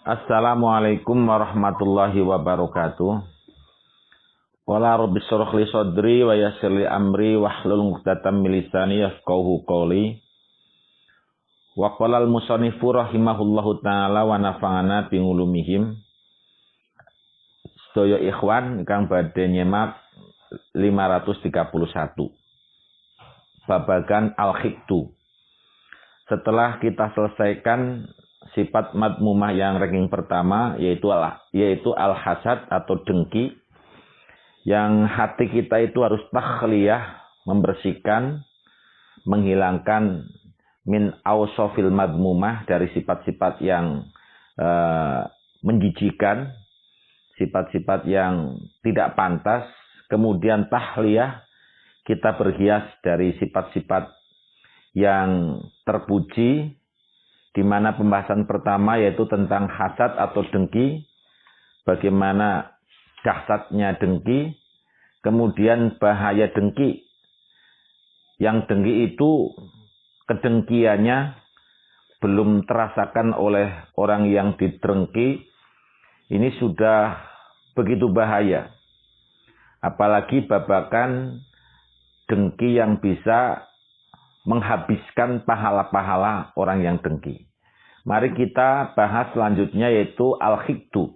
Assalamualaikum warahmatullahi wabarakatuh. Qala rabbi shrah li sadri wa yassir li amri wahlul 'uqdatam min lisani yafqahu qawli. Wa qala al-musannifu rahimahullahu taala wa nafa'ana bi ulumihim. Sedaya ikhwan kang badhe nyemak 531. Babagan al-khiktu. Setelah kita selesaikan sifat madmumah yang ranking pertama yaitu al-hasad atau dengki, yang hati kita itu harus takhliyah, membersihkan, menghilangkan min awsofil madmumah, dari sifat-sifat yang menjijikan, sifat-sifat yang tidak pantas. Kemudian tahliyah, kita berhias dari sifat-sifat yang terpuji, di mana pembahasan pertama yaitu tentang hasad atau dengki, bagaimana dahsyatnya dengki, kemudian bahaya dengki. Yang dengki itu kedengkiannya belum terasakan oleh orang yang didengki, ini sudah begitu bahaya. Apalagi babakan dengki yang bisa menghabiskan pahala-pahala orang yang dengki. Mari kita bahas selanjutnya yaitu al-khiktu.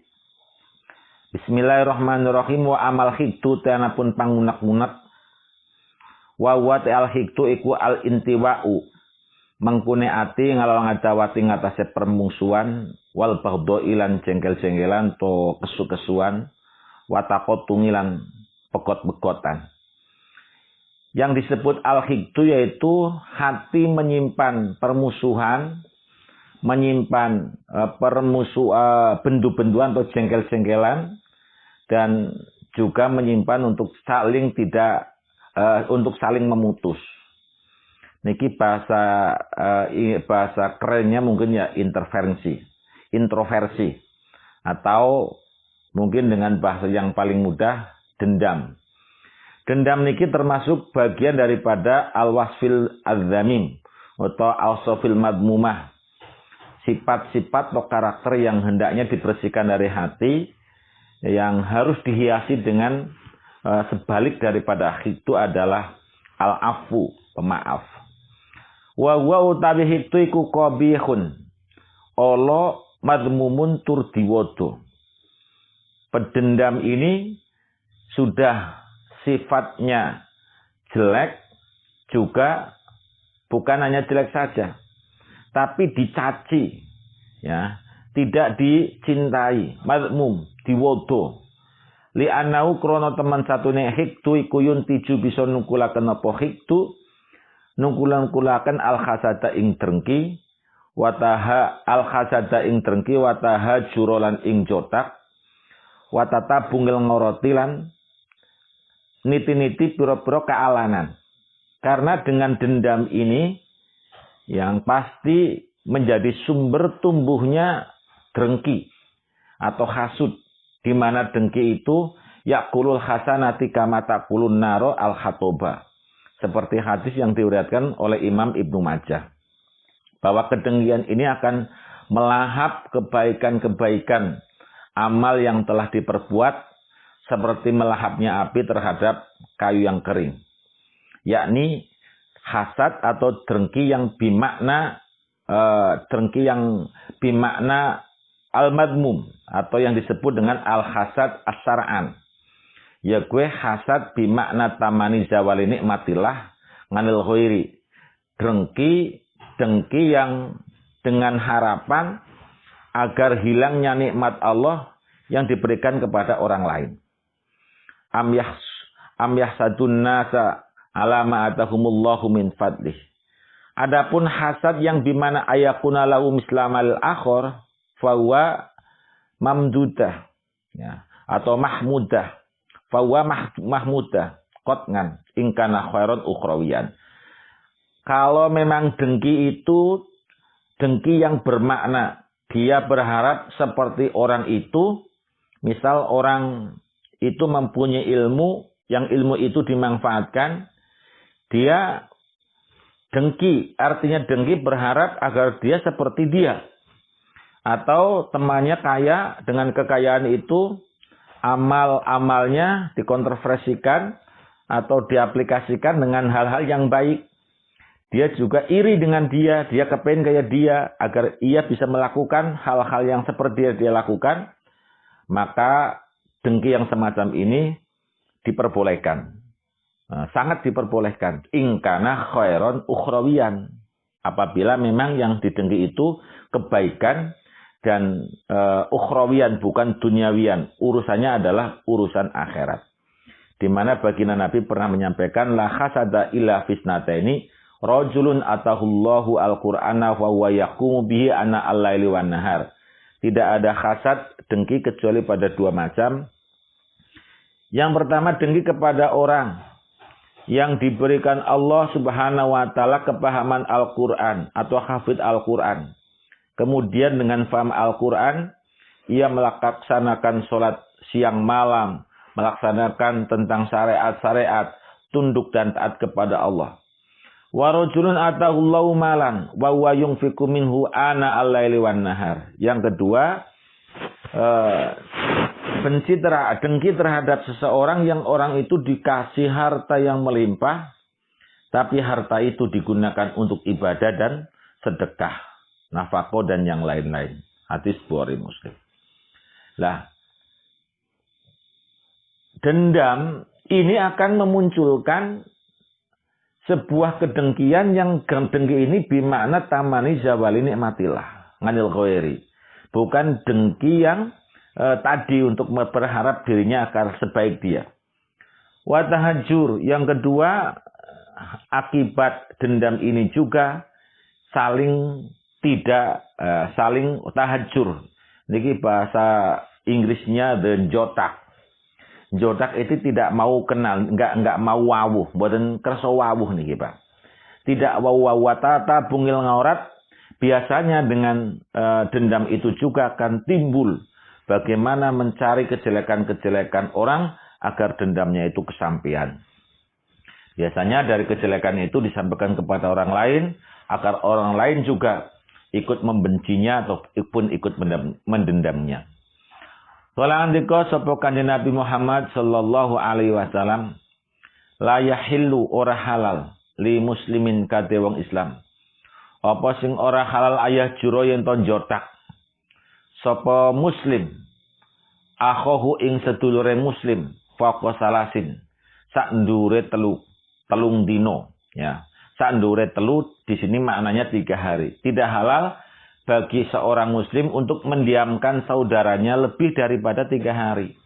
Bismillahirrahmanirrahim. Wa amal khiktu tanapun pangunak-unak. Wa wat al-khiktu iku al-intiwa'u. Mengkune ati ngalawang adawati ngatasi permusuhan. Wal bagdo ilan jengkel-jengkelan to kesu-kesuan. Wa takotungilan pekot-pekotan. Yang disebut al-khiktu yaitu hati menyimpan permusuhan, menyimpan bendu-benduan atau jengkel-jengkelan, dan juga menyimpan untuk saling memutus. Niki bahasa kerennya mungkin ya introversi, atau mungkin dengan bahasa yang paling mudah dendam. Dendam niki termasuk bagian daripada al-wasfil az-zamim atau al-sofil madmumah. Sifat-sifat atau karakter yang hendaknya dibersihkan dari hati, yang harus dihiasi dengan sebalik daripada itu adalah al-afu, pemaaf. Wa huwa utawi itu iku qabihun. Olo madmumun tur diwodo. Pendendam ini sudah sifatnya jelek, juga bukan hanya jelek saja, tapi dicaci, ya, tidak dicintai, madmum, diwodo. Li anau krono teman satune hiktu iku yuntiju bisa nukulaken apa hiktu, nukulaken al khasada ing drengki, wataha al khasada ing drengki, wataha jurolan ing jotak, watata bungil ngorotilan niti-niti piro-piro kealanan. Karena dengan dendam ini yang pasti menjadi sumber tumbuhnya dengki atau hasud, di mana dengki itu yakulul hasanati kama takulun naro al khatoba, seperti hadis yang diriwayatkan oleh Imam Ibnu Majah, bahwa kedengkian ini akan melahap kebaikan-kebaikan amal yang telah diperbuat, seperti melahapnya api terhadap kayu yang kering. Yakni hasad atau dengki yang bimakna al-madmum, atau yang disebut dengan al-hasad as-sar'an. Ya gue hasad bimakna tamani zawali nikmatillah nganil khairi. Dengki yang dengan harapan agar hilangnya nikmat Allah yang diberikan kepada orang lain. Am yahsadun nasa ala ma atahumullahu min fadlih. Adapun hasad yang bimana ayakuna lahu mislamal akhor fahuwa mamdudah, ya, atau mahmudah. Fahuwa mahmudah qat'an in kana khairan ukhrawiyan. Kalau memang dengki itu dengki yang bermakna dia berharap seperti orang itu, misal orang itu mempunyai ilmu, yang ilmu itu dimanfaatkan, dia dengki, artinya dengki berharap agar dia seperti dia. Atau temannya kaya, dengan kekayaan itu amal-amalnya dikontroversikan atau diaplikasikan dengan hal-hal yang baik. Dia juga iri dengan dia kepengen kayak dia, agar ia bisa melakukan hal-hal yang seperti yang dia lakukan. Maka dengki yang semacam ini diperbolehkan. Sangat diperbolehkan. Ingkana khairon ukhrawiyan. Apabila memang yang didengki itu kebaikan dan ukhrawiyan, bukan duniawiyan. Urusannya adalah urusan akhirat. Di mana baginda Nabi pernah menyampaikan, la hasada illa fisnataini, rajulun atahullahu al-Qur'ana wa huwa yaqumu bihi ana al-laili wan nahar. Tidak ada hasad, dengki, kecuali pada dua macam. Yang pertama, dengki kepada orang yang diberikan Allah Subhanahu wa taala kepahaman Al-Qur'an atau hafid Al-Qur'an. Kemudian dengan faham Al-Quran, ia melaksanakan sholat siang malam, melaksanakan tentang syariat-syariat, tunduk dan taat kepada Allah. Wa rajulun atahullahu malan wa huwa yunfiqu minhu ana al-laili wan nahar. Yang kedua, dengki terhadap seseorang yang orang itu dikasih harta yang melimpah, tapi harta itu digunakan untuk ibadah dan sedekah, nafkah dan yang lain-lain. Hadis Bukhari Muslim. Lah, dendam ini akan memunculkan sebuah kedengkian yang dengki ini bimakna tamani zawali nikmatillah nganil ghairi. Bukan dengki yang tadi untuk berharap dirinya akan sebaik dia. Wa tahajjur, yang kedua, akibat dendam ini juga saling tahajjur. Niki bahasa Inggrisnya the jotak. Jotak itu tidak mau kenal, enggak mau wawuh, mboten kersa wawuh niki, Pak. Tidak wawata bungil ngaurat. Biasanya dengan dendam itu juga akan timbul bagaimana mencari kejelekan-kejelekan orang agar dendamnya itu kesampaian. Biasanya dari kejelekan itu disampaikan kepada orang lain agar orang lain juga ikut membencinya ataupun ikut mendendamnya. Wala andika sapa Kanjeng Nabi Muhammad sallallahu alaihi wasallam, la yahillu ora halal li muslimin kate wong Islam. Apa sing ora halal ayah juro yen to jotak sapa muslim akhahu ing sedulure muslim faqa salasin sak ndure telung dino, ya. Sak ndure telu di sini maknanya 3 hari. Tidak halal bagi seorang muslim untuk mendiamkan saudaranya lebih daripada 3 hari.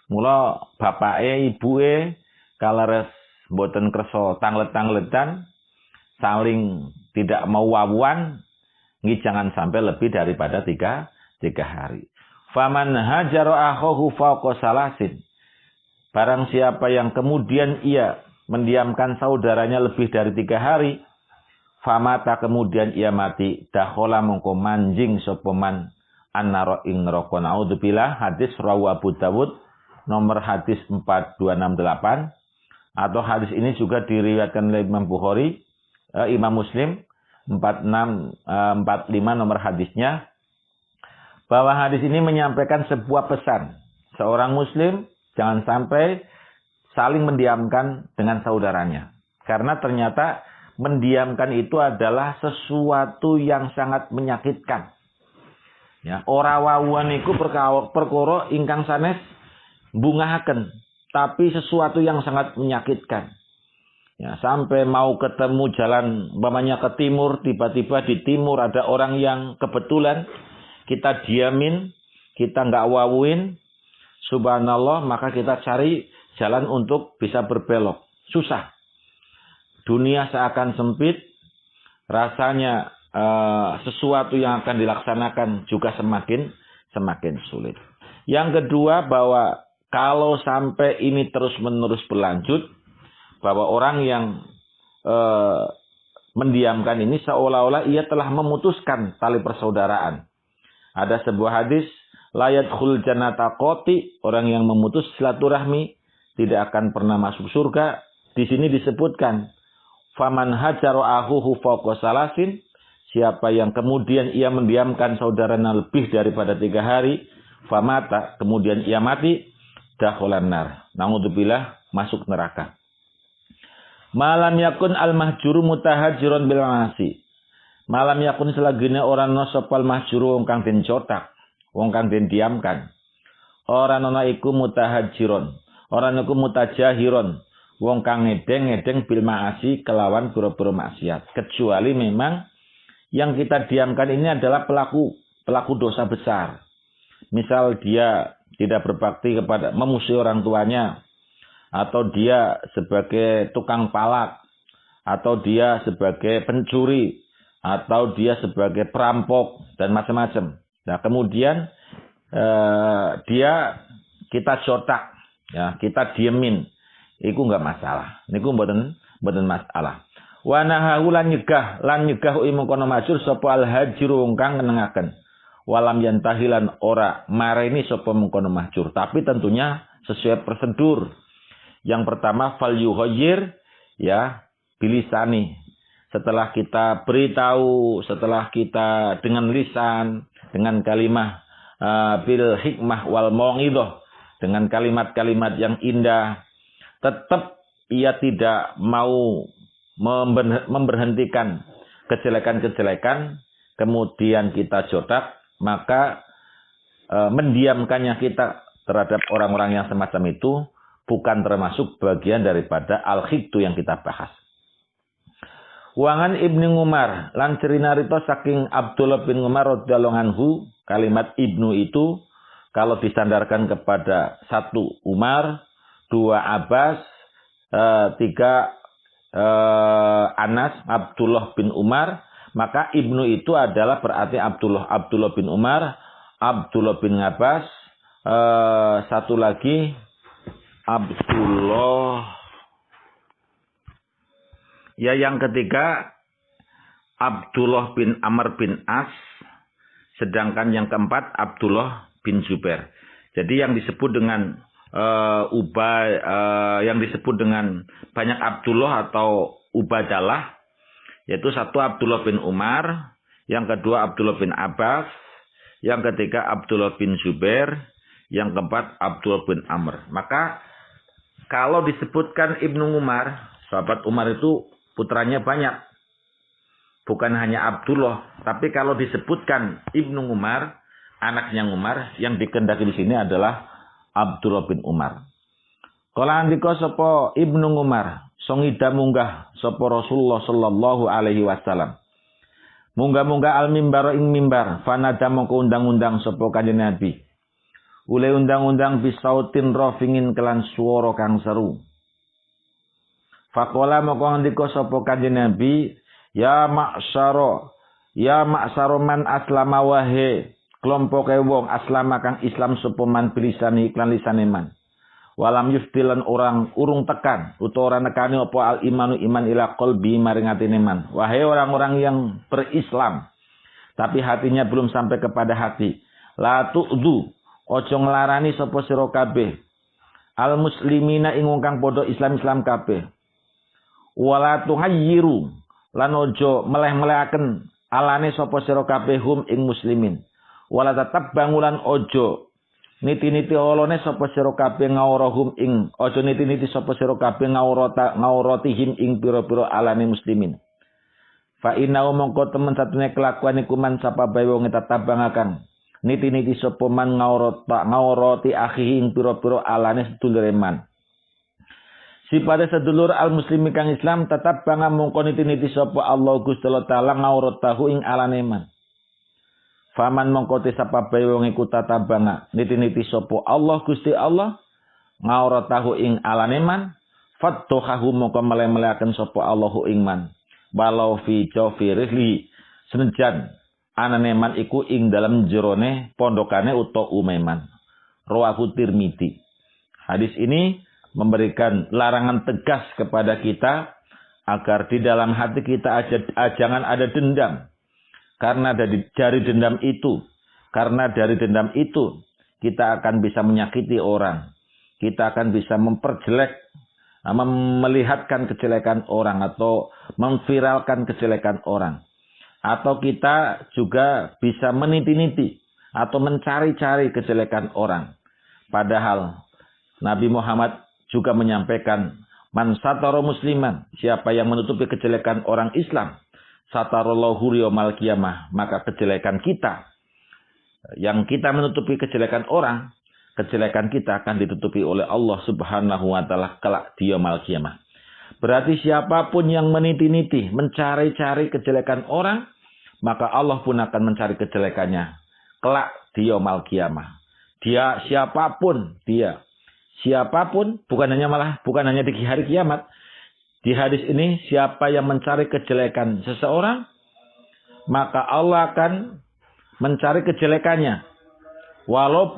Mula bapake ibuke kaleres boten kersa tanglet-tangletan, saling tidak mau wawuan, jangan sampai lebih daripada 3 hari. Faman hajara akhahu fawqa salasin. Barang siapa yang kemudian ia mendiamkan saudaranya lebih dari 3 hari, famata kemudian ia mati, dakhala mongko manjing sapa man annara ing neraka. Naudzubillah. Hadis rawi Abu Dawud nomor hadis 4268, atau hadis ini juga diriwayatkan oleh Imam Bukhari, Imam Muslim 4645 nomor hadisnya, bahwa hadis ini menyampaikan sebuah pesan. Seorang muslim jangan sampai saling mendiamkan dengan saudaranya. Karena ternyata mendiamkan itu adalah sesuatu yang sangat menyakitkan. Ya, ora wawuhan iku perkara ingkang sanes bungahaken, tapi sesuatu yang sangat menyakitkan. Ya, sampai mau ketemu jalan umpamanya ke timur, tiba-tiba di timur ada orang yang kebetulan kita diamin, kita nggak wawuin, subhanallah, maka kita cari jalan untuk bisa berbelok. Susah. Dunia seakan sempit, rasanya sesuatu yang akan dilaksanakan juga semakin sulit. Yang kedua, bahwa kalau sampai ini terus-menerus berlanjut, bahwa orang yang mendiamkan ini seolah-olah ia telah memutuskan tali persaudaraan. Ada sebuah hadis, la yadkhul jannata qati, orang yang memutus silaturahmi tidak akan pernah masuk surga. Di sini disebutkan, faman hajara akhuhu fawqa salasin, siapa yang kemudian ia mendiamkan saudaranya lebih daripada 3 hari, famata, kemudian ia mati, dakhalan nar. Naudzubillah, masuk neraka. Malam yakun al-mahjuru mutahajiron bil ma'asi. Malam yakun selagine orang no sopal mahjuru wong kang den cotak, wong kang den diamkan. Orang ana iku mutahajiron, orang iku mutajahiron, wong kang ngedeng-ngedeng bil ma'asi kelawan pira-pira maksiat. Kecuali memang yang kita diamkan ini adalah pelaku dosa besar. Misal dia tidak berbakti kepada memusuhi orang tuanya, atau dia sebagai tukang palak, atau dia sebagai pencuri, atau dia sebagai perampok dan macam-macam. Nah, kemudian dia kita cotak, ya, kita diemin, itu enggak masalah. Niku mboten masalah. Wa nahahu lan nyegah mengkono majur sapa al-hajiru kang nengaken. Walam yantahilan ora mareni sapa mengkono mahjur, tapi tentunya sesuai prosedur. Yang pertama fal yuhayyir, ya, bilisani. Setelah kita beritahu, setelah kita dengan lisan, dengan kalimah bil hikmah wal mau'idhah, dengan kalimat-kalimat yang indah, tetap ia tidak mau memberhentikan kejelekan-kejelekan, kemudian kita jodak, maka mendiamkannya kita terhadap orang-orang yang semacam itu bukan termasuk bagian daripada al-khiddu yang kita bahas. Wangan Ibnu Umar lan cirinarito saking Abdullah bin Umar radhiyallahu anhu, kalimat Ibnu itu kalau disandarkan kepada 1 Umar, 2 Abbas, 3 Anas, Abdullah bin Umar, maka Ibnu itu adalah berarti Abdullah bin Umar, Abdullah bin Abbas, satu lagi Abdullah. Ya, yang ketiga Abdullah bin Amr bin As, sedangkan yang keempat Abdullah bin Zubair. Jadi yang disebut dengan yang disebut dengan banyak Abdullah atau Ubadalah, yaitu 1 Abdullah bin Umar, yang kedua Abdullah bin Abbas, yang ketiga Abdullah bin Zubair, yang keempat Abdullah bin Amr. Maka kalau disebutkan Ibnu Umar, sahabat Umar itu putranya banyak, bukan hanya Abdullah, tapi kalau disebutkan Ibnu Umar, anaknya Umar, yang dikehendaki di sini adalah Abdullah bin Umar. Kala andika sapa Ibnu Umar, songida munggah sapa Rasulullah sallallahu alaihi wasallam. Munggah-munggah al-mimbar ing mimbar, fanada mongko undang-undang sapa Kanjeng Nabi. Ule undang-undang bisautin rafingin kelan swara kang seru. Faqala mongko andika sapa Kanjeng Nabi, ya ma'syaro man aslama wahe, kelompoke wong aslama kang Islam sapa man bilisani iklan lisane man. Walam yuftilan orang urung tekan utawa ora nekani apa al imanu iman ila qalbi maring atine man. Wahai orang-orang yang berislam tapi hatinya belum sampai kepada hati, la tu'du, ojo nglarani sapa sira kabeh al muslimina ing wong kang padha Islam kabeh. Wala tuhayyiru, lan ojo meleh-melehaken alane sapa sira kabeh hum ing muslimin. Wala tetap bangulan ojo niti-niti olone sapa sira kabeh ngawrahum ing, ojo niti-niti sapa sira kabeh ngawratihim ing pira-pira alane muslimin. Fa inna mongko temen satune kelakuan iku man sapa bae wong tatabangaken niti-niti sapa man ngawrati akhihi ing pira-pira alane sedulure man. Sipate sedulur al-muslimi kang Islam tetap bangga mongko niti-niti sapa Allah Gusti Taala ngawratahu ing alane man. Faman mongko te sapa bae wong iku tatabanga niti-niti sapa Allah Gusti Allah ngawratahu ing alane man, fattuhahu mongko mele-meleaken sapa Allahu ing man. Walau fi jawfirhi, senajan anane man iku ing dalam jerone pondokane utawa umeman. Rawahu Tirmidzi. Hadis ini memberikan larangan tegas kepada kita agar di dalam hati kita jangan ada dendam. Karena dari dendam itu kita akan bisa menyakiti orang. Kita akan bisa melihatkan kejelekan orang atau memviralkan kejelekan orang. atau kita juga bisa meniti-niti atau mencari-cari kejelekan orang. Padahal Nabi Muhammad juga menyampaikan, man satara musliman, siapa yang menutupi kejelekan orang Islam, satarallahu yaumal qiyamah, maka kejelekan kita, yang kita menutupi kejelekan orang, kejelekan kita akan ditutupi oleh Allah Subhanahu wa taala kelak di yaumul qiyamah. Berarti siapapun yang meniti-niti, mencari-cari kejelekan orang, maka Allah pun akan mencari kejelekannya kelak di yaumul qiyamah. Dia siapapun, bukan hanya di hari kiamat. Di hadis ini, siapa yang mencari kejelekan seseorang, maka Allah akan mencari kejelekannya.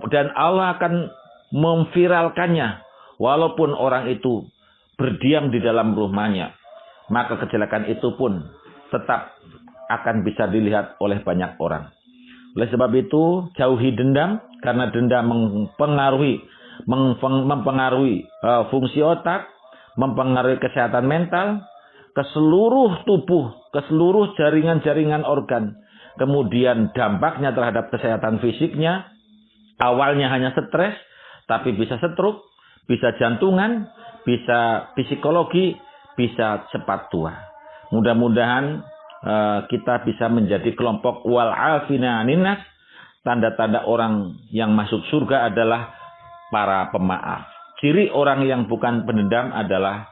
Dan Allah akan memviralkannya. Walaupun orang itu berdiam di dalam rumahnya, maka kejelekan itu pun tetap akan bisa dilihat oleh banyak orang. Oleh sebab itu, jauhi dendam, karena dendam mempengaruhi fungsi otak, mempengaruhi kesehatan mental, ke seluruh tubuh, ke seluruh jaringan-jaringan organ. Kemudian dampaknya terhadap kesehatan fisiknya, awalnya hanya stres, tapi bisa stroke, bisa jantungan, bisa psikologi, bisa cepat tua. Mudah-mudahan kita bisa menjadi kelompok wal afina aninnas. Tanda-tanda orang yang masuk surga adalah para pemaaf. Ciri orang yang bukan pendendam adalah